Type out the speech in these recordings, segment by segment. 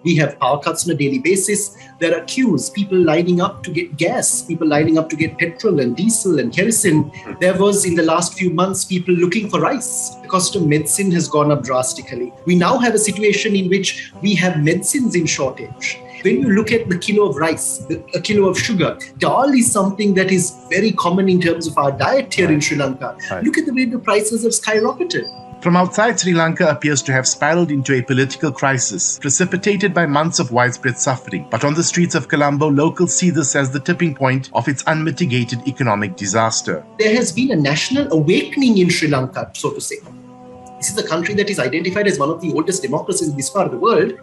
We have power cuts on a daily basis. There are queues, people lining up to get gas, people lining up to get petrol and diesel and kerosene. There was, in the last few months, people looking for rice. The cost of medicine has gone up drastically. We now have a situation in which we have medicines in shortage. When you look at the kilo of rice, a kilo of sugar, dal is something that is very common in terms of our diet here in Sri Lanka. Look at the way the prices have skyrocketed. From outside, Sri Lanka appears to have spiraled into a political crisis, precipitated by months of widespread suffering. But on the streets of Colombo, locals see this as the tipping point of its unmitigated economic disaster. There has been a national awakening in Sri Lanka, so to say. This is a country that is identified as one of the oldest democracies in this part of the world.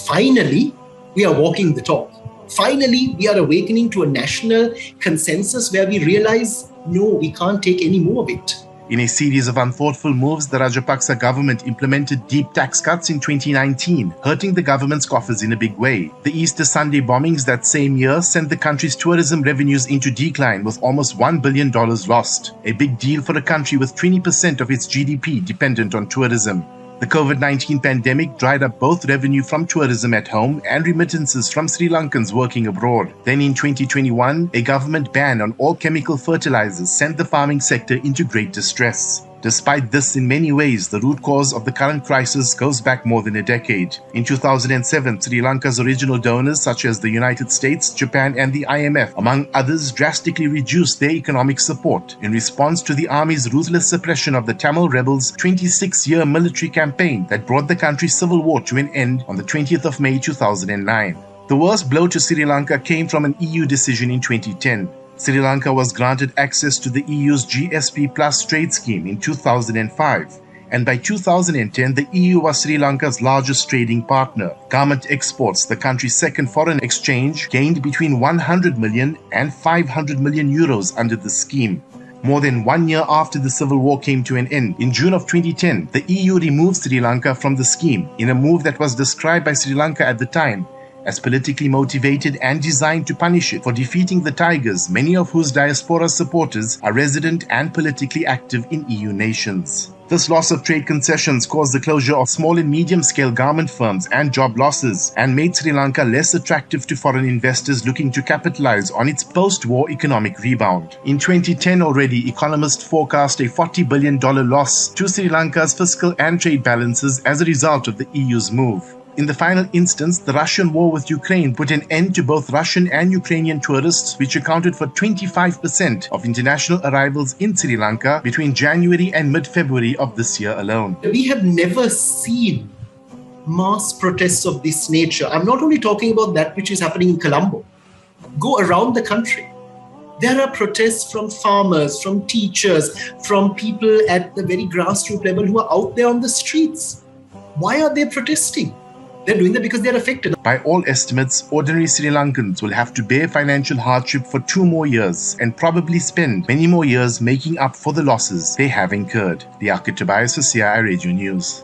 Finally, we are walking the talk. Finally, we are awakening to a national consensus where we realize, no, we can't take any more of it. In a series of unthoughtful moves, the Rajapaksa government implemented deep tax cuts in 2019, hurting the government's coffers in a big way. The Easter Sunday bombings that same year sent the country's tourism revenues into decline, with almost $1 billion lost. A big deal for a country with 20% of its GDP dependent on tourism. The COVID-19 pandemic dried up both revenue from tourism at home and remittances from Sri Lankans working abroad. Then in 2021, a government ban on all chemical fertilizers sent the farming sector into great distress. Despite this, in many ways, the root cause of the current crisis goes back more than a decade. In 2007, Sri Lanka's original donors such as the United States, Japan and the IMF, among others, drastically reduced their economic support in response to the army's ruthless suppression of the Tamil rebels' 26-year military campaign that brought the country's civil war to an end on the 20th of May 2009. The worst blow to Sri Lanka came from an EU decision in 2010. Sri Lanka was granted access to the EU's GSP Plus trade scheme in 2005, and by 2010 the EU was Sri Lanka's largest trading partner. Garment exports, the country's second foreign exchange, gained between 100 million and 500 million euros under the scheme. More than 1 year after the civil war came to an end, in June of 2010, the EU removed Sri Lanka from the scheme in a move that was described by Sri Lanka at the time as politically motivated and designed to punish it for defeating the Tigers, many of whose diaspora supporters are resident and politically active in EU nations. This loss of trade concessions caused the closure of small and medium-scale garment firms and job losses, and made Sri Lanka less attractive to foreign investors looking to capitalize on its post-war economic rebound. In 2010 already, economists forecast a $40 billion loss to Sri Lanka's fiscal and trade balances as a result of the EU's move. In the final instance, the Russian war with Ukraine put an end to both Russian and Ukrainian tourists, which accounted for 25% of international arrivals in Sri Lanka between January and mid-February of this year alone. We have never seen mass protests of this nature. I'm not only talking about that which is happening in Colombo. Go around the country. There are protests from farmers, from teachers, from people at the very grassroots level who are out there on the streets. Why are they protesting? They're doing that because they're affected. By all estimates, ordinary Sri Lankans will have to bear financial hardship for 2 more years and probably spend many more years making up for the losses they have incurred. Tobias for CI Radio News.